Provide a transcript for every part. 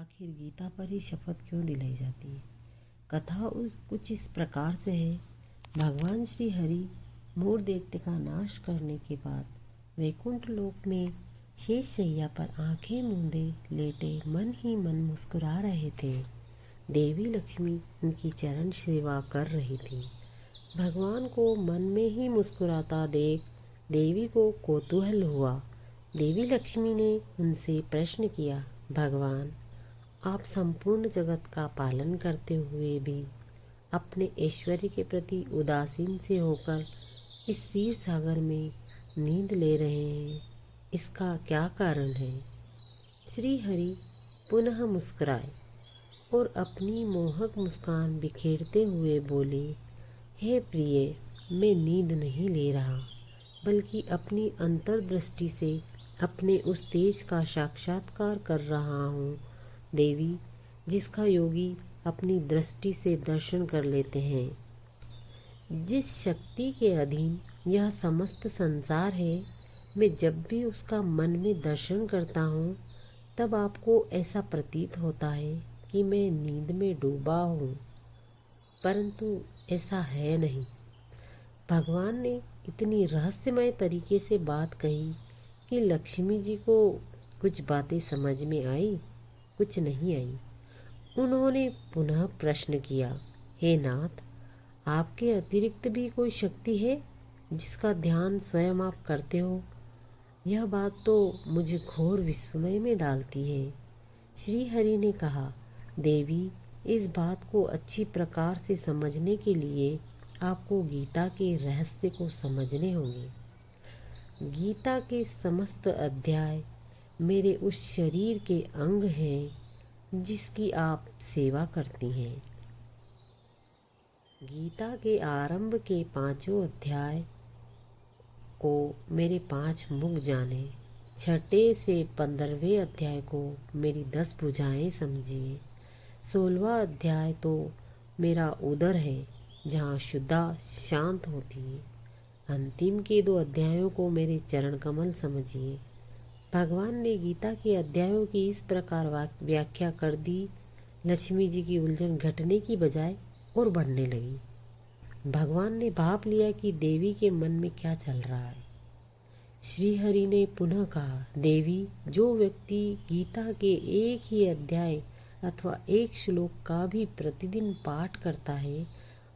आखिर गीता पर ही शपथ क्यों दिलाई जाती है। कथा कुछ इस प्रकार से है। भगवान श्री हरि मूढ़ दैत्य का नाश करने के बाद वैकुंठ लोक में शेष शैया पर आंखें मूंदे लेटे मन ही मन मुस्कुरा रहे थे। देवी लक्ष्मी उनकी चरण सेवा कर रही थी। भगवान को मन में ही मुस्कुराता देख देवी को कौतूहल हुआ। देवी लक्ष्मी ने उनसे प्रश्न किया, भगवान, आप संपूर्ण जगत का पालन करते हुए भी अपने ऐश्वर्य के प्रति उदासीन से होकर इस क्षीर सागर में नींद ले रहे हैं, इसका क्या कारण है। श्री हरि पुनः मुस्कुराए और अपनी मोहक मुस्कान बिखेरते हुए बोले, हे प्रिय, मैं नींद नहीं ले रहा, बल्कि अपनी अंतर्दृष्टि से अपने उस तेज का साक्षात्कार कर रहा हूँ। देवी, जिसका योगी अपनी दृष्टि से दर्शन कर लेते हैं, जिस शक्ति के अधीन यह समस्त संसार है, मैं जब भी उसका मन में दर्शन करता हूँ तब आपको ऐसा प्रतीत होता है कि मैं नींद में डूबा हूँ, परंतु ऐसा है नहीं। भगवान ने इतनी रहस्यमय तरीके से बात कही कि लक्ष्मी जी को कुछ बातें समझ में आई, कुछ नहीं आई। उन्होंने पुनः प्रश्न किया, हे नाथ, आपके अतिरिक्त भी कोई शक्ति है जिसका ध्यान स्वयं आप करते हो? यह बात तो मुझे घोर विस्मय में डालती है। श्री हरि ने कहा, देवी, इस बात को अच्छी प्रकार से समझने के लिए आपको गीता के रहस्य को समझने होंगे। गीता के समस्त अध्याय मेरे उस शरीर के अंग हैं जिसकी आप सेवा करती हैं। गीता के आरंभ के 5 अध्याय को मेरे 5 मुख जाने, 6 से 15वें अध्याय को मेरी 10 भुजाएं समझिए, 16वां अध्याय तो मेरा उदर है जहाँ शुद्धा शांत होती है, अंतिम के 2 अध्यायों को मेरे चरण कमल समझिए। भगवान ने गीता के अध्यायों की इस प्रकार व्याख्या कर दी, लक्ष्मी जी की उलझन घटने की बजाय और बढ़ने लगी। भगवान ने भाप लिया कि देवी के मन में क्या चल रहा है। श्री हरि ने पुनः कहा, देवी, जो व्यक्ति गीता के एक ही अध्याय अथवा एक श्लोक का भी प्रतिदिन पाठ करता है,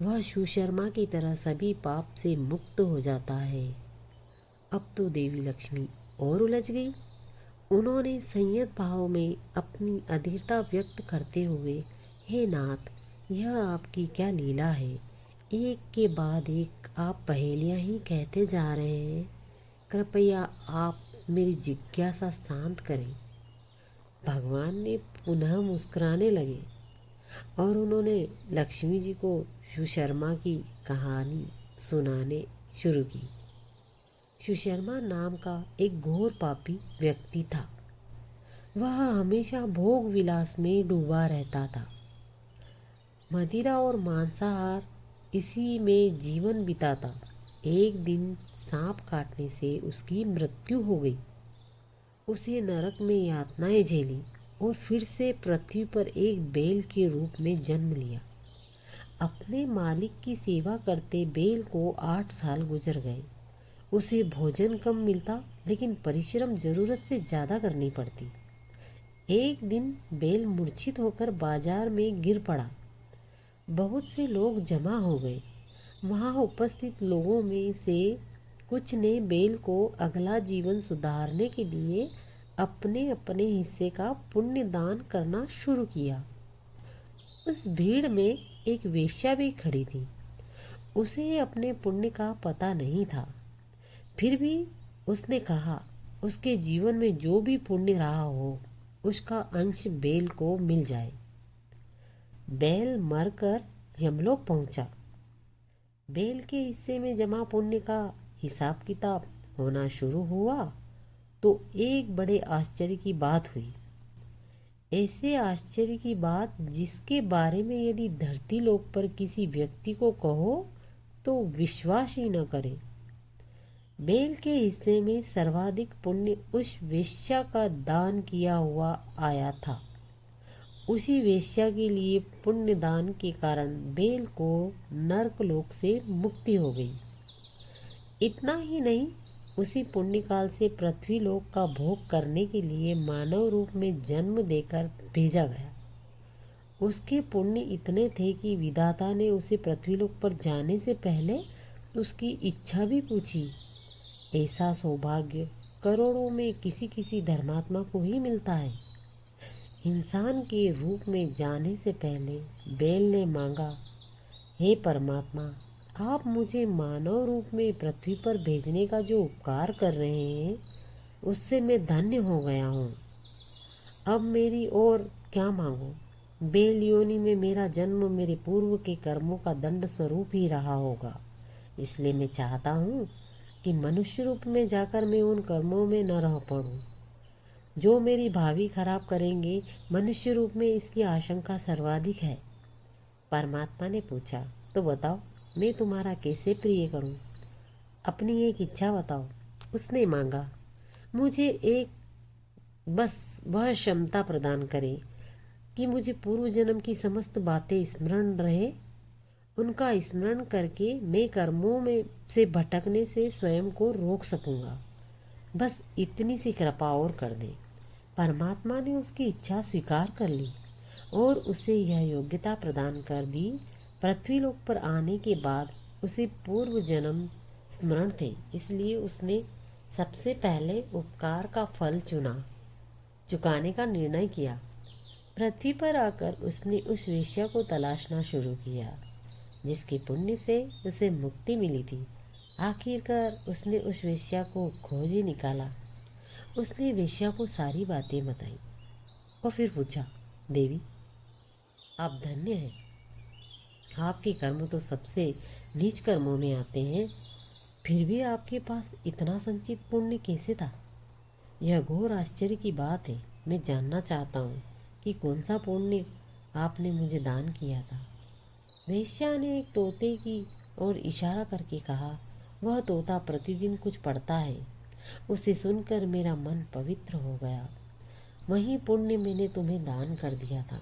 वह सुशर्मा की तरह सभी पाप से मुक्त हो जाता है। अब तो देवी लक्ष्मी और उलझ गई। उन्होंने संयत भाव में अपनी अधीरता व्यक्त करते हुए, हे नाथ, यह आपकी क्या लीला है। एक के बाद एक आप पहेलियां ही कहते जा रहे हैं। कृपया आप मेरी जिज्ञासा शांत करें। भगवान ने पुनः मुस्कुराने लगे और उन्होंने लक्ष्मी जी को सुशर्मा की कहानी सुनाने शुरू की। सुशर्मा नाम का एक घोर पापी व्यक्ति था। वह हमेशा भोग विलास में डूबा रहता था। मदिरा और मांसाहार इसी में जीवन बिताता। एक दिन सांप काटने से उसकी मृत्यु हो गई। उसे नरक में यातनाएं झेली और फिर से पृथ्वी पर एक बैल के रूप में जन्म लिया। अपने मालिक की सेवा करते बैल को 8 साल गुजर गए। उसे भोजन कम मिलता, लेकिन परिश्रम जरूरत से ज़्यादा करनी पड़ती। एक दिन बैल मूर्छित होकर बाजार में गिर पड़ा। बहुत से लोग जमा हो गए। वहां उपस्थित लोगों में से कुछ ने बैल को अगला जीवन सुधारने के लिए अपने अपने हिस्से का पुण्य दान करना शुरू किया। उस भीड़ में एक वेश्या भी खड़ी थी। उसे अपने पुण्य का पता नहीं था, फिर भी उसने कहा, उसके जीवन में जो भी पुण्य रहा हो उसका अंश बैल को मिल जाए। बैल मरकर यमलोक पहुंचा। बैल के हिस्से में जमा पुण्य का हिसाब किताब होना शुरू हुआ तो एक बड़े आश्चर्य की बात हुई। ऐसे आश्चर्य की बात जिसके बारे में यदि धरती लोक पर किसी व्यक्ति को कहो तो विश्वास ही न करे। बैल के हिस्से में सर्वाधिक पुण्य उस वेश्या का दान किया हुआ आया था उसी वेश्या के लिए पुण्यदान के कारण बेल को नरकलोक से मुक्ति हो गई। इतना ही नहीं, उसी पुण्यकाल से पृथ्वीलोक का भोग करने के लिए मानव रूप में जन्म देकर भेजा गया। उसके पुण्य इतने थे कि विधाता ने उसे पृथ्वीलोक पर जाने से पहले उसकी इच्छा भी पूछी। ऐसा सौभाग्य करोड़ों में किसी किसी धर्मात्मा को ही मिलता है। इंसान के रूप में जाने से पहले बेल ने मांगा, हे परमात्मा, आप मुझे मानव रूप में पृथ्वी पर भेजने का जो उपकार कर रहे हैं, उससे मैं धन्य हो गया हूँ। अब मेरी और क्या मांगो? बेल योनि में मेरा जन्म मेरे पूर्व के कर्मों का दंड स्वरूप ही रहा होगा। इसलिए मैं चाहता हूँ कि मनुष्य रूप में जाकर मैं उन कर्मों में न रह पड़ूं जो मेरी भावी खराब करेंगे। मनुष्य रूप में इसकी आशंका सर्वाधिक है। परमात्मा ने पूछा, तो बताओ, मैं तुम्हारा कैसे प्रिय करूं? अपनी एक इच्छा बताओ। उसने मांगा, मुझे एक बस वह क्षमता प्रदान करे कि मुझे पूर्व जन्म की समस्त बातें स्मरण रहे। उनका स्मरण करके मैं कर्मों में से भटकने से स्वयं को रोक सकूंगा। बस इतनी सी कृपा और कर दे। परमात्मा ने उसकी इच्छा स्वीकार कर ली और उसे यह योग्यता प्रदान कर दी। पृथ्वीलोक पर आने के बाद उसे पूर्व जन्म स्मरण थे, इसलिए उसने सबसे पहले उपकार का फल चुकाने का निर्णय किया। पृथ्वी पर आकर उसने उस वेश्या को तलाशना शुरू किया जिसके पुण्य से उसे मुक्ति मिली थी। आखिरकार उसने उस वेश्या को खोज ही निकाला। उसने वेश्या को सारी बातें बताई और फिर पूछा, देवी, आप धन्य हैं। आपके कर्म तो सबसे नीच कर्मों में आते हैं, फिर भी आपके पास इतना संचित पुण्य कैसे था? यह घोर आश्चर्य की बात है। मैं जानना चाहता हूँ कि कौन सा पुण्य आपने मुझे दान किया था। वेश्या ने एक तोते की ओर इशारा करके कहा, वह तोता प्रतिदिन कुछ पढ़ता है। उसे सुनकर मेरा मन पवित्र हो गया। वही पुण्य मैंने तुम्हें दान कर दिया था।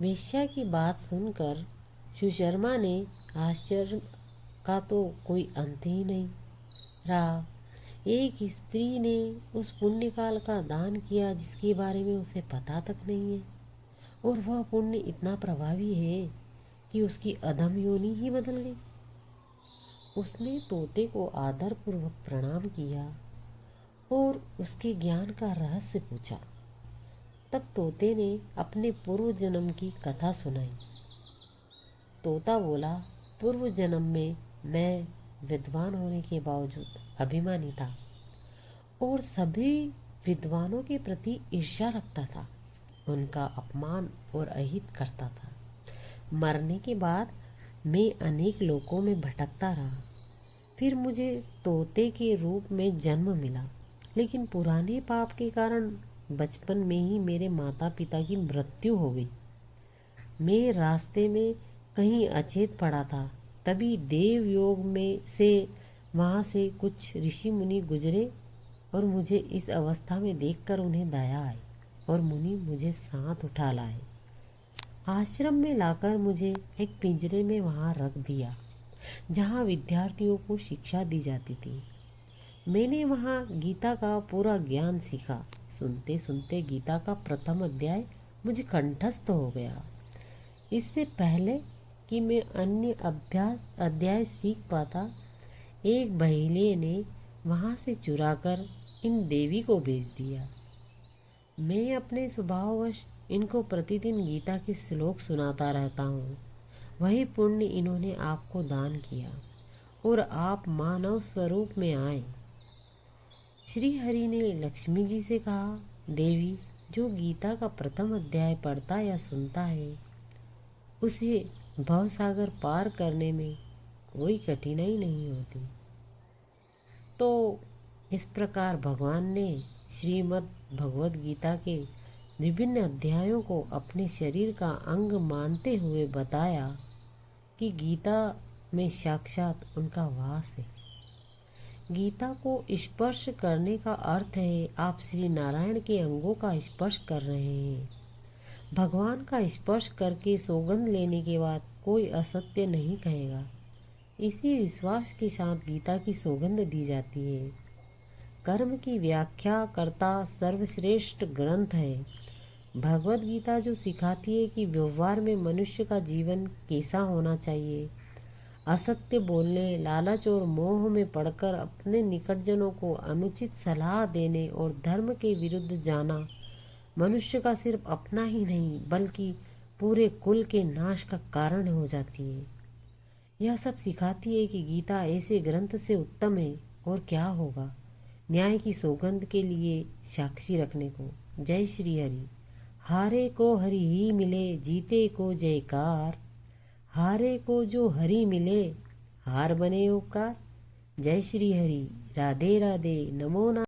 वेश्या की बात सुनकर सुशर्मा ने आश्चर्य का तो कोई अंत ही नहीं रहा। एक स्त्री ने उस पुण्यकाल का दान किया जिसके बारे में उसे पता तक नहीं है, और वह पुण्य इतना प्रभावी है कि उसकी अधम योनि ही बदल गई। उसने तोते को आदरपूर्वक प्रणाम किया और उसके ज्ञान का रहस्य पूछा। तब तोते ने अपने पूर्व जन्म की कथा सुनाई। तोता बोला, पूर्व जन्म में मैं विद्वान होने के बावजूद अभिमानी था और सभी विद्वानों के प्रति ईर्ष्या रखता था, उनका अपमान और अहित करता था। मरने के बाद मैं अनेक लोकों में भटकता रहा। फिर मुझे तोते के रूप में जन्म मिला, लेकिन पुराने पाप के कारण बचपन में ही मेरे माता पिता की मृत्यु हो गई। मैं रास्ते में कहीं अचेत पड़ा था, तभी देव योग में से वहाँ से कुछ ऋषि मुनि गुजरे और मुझे इस अवस्था में देखकर उन्हें दया आई और मुनि मुझे साथ उठा लाए। आश्रम में लाकर मुझे एक पिंजरे में वहाँ रख दिया जहाँ विद्यार्थियों को शिक्षा दी जाती थी। मैंने वहाँ गीता का पूरा ज्ञान सीखा। सुनते सुनते गीता का प्रथम अध्याय मुझे कंठस्थ हो गया। इससे पहले कि मैं अन्य अध्याय सीख पाता, एक बहेलिये ने वहाँ से चुराकर इन देवी को भेज दिया। मैं अपने स्वभाववश इनको प्रतिदिन गीता के श्लोक सुनाता रहता हूँ। वही पुण्य इन्होंने आपको दान किया और आप मानव स्वरूप में आए। श्री हरि ने लक्ष्मी जी से कहा, देवी, जो गीता का प्रथम अध्याय पढ़ता या सुनता है उसे भवसागर पार करने में कोई कठिनाई नहीं होती। तो इस प्रकार भगवान ने श्रीमद् भगवद गीता के विभिन्न अध्यायों को अपने शरीर का अंग मानते हुए बताया कि गीता में साक्षात उनका वास है। गीता को स्पर्श करने का अर्थ है आप श्री नारायण के अंगों का स्पर्श कर रहे हैं। भगवान का स्पर्श करके सौगंध लेने के बाद कोई असत्य नहीं कहेगा। इसी विश्वास के साथ गीता की सौगंध दी जाती है। कर्म की व्याख्या करता सर्वश्रेष्ठ ग्रंथ है। भगवत गीता जो सिखाती है कि व्यवहार में मनुष्य का जीवन कैसा होना चाहिए। असत्य बोलने, लालच और मोह में पड़कर अपने निकटजनों को अनुचित सलाह देने और धर्म के विरुद्ध जाना मनुष्य का सिर्फ अपना ही नहीं बल्कि पूरे कुल के नाश का कारण हो जाती है। यह सब सिखाती है कि गीता ऐसे ग्रंथ से उत्तम है और क्या होगा न्याय की सौगंध के लिए साक्षी रखने को। जय श्री हरि। हारे को हरि ही मिले, जीते को जयकार। हारे को जो हरि मिले, हार बने उपकार। जय श्री हरि। राधे राधे। नमो नारायण।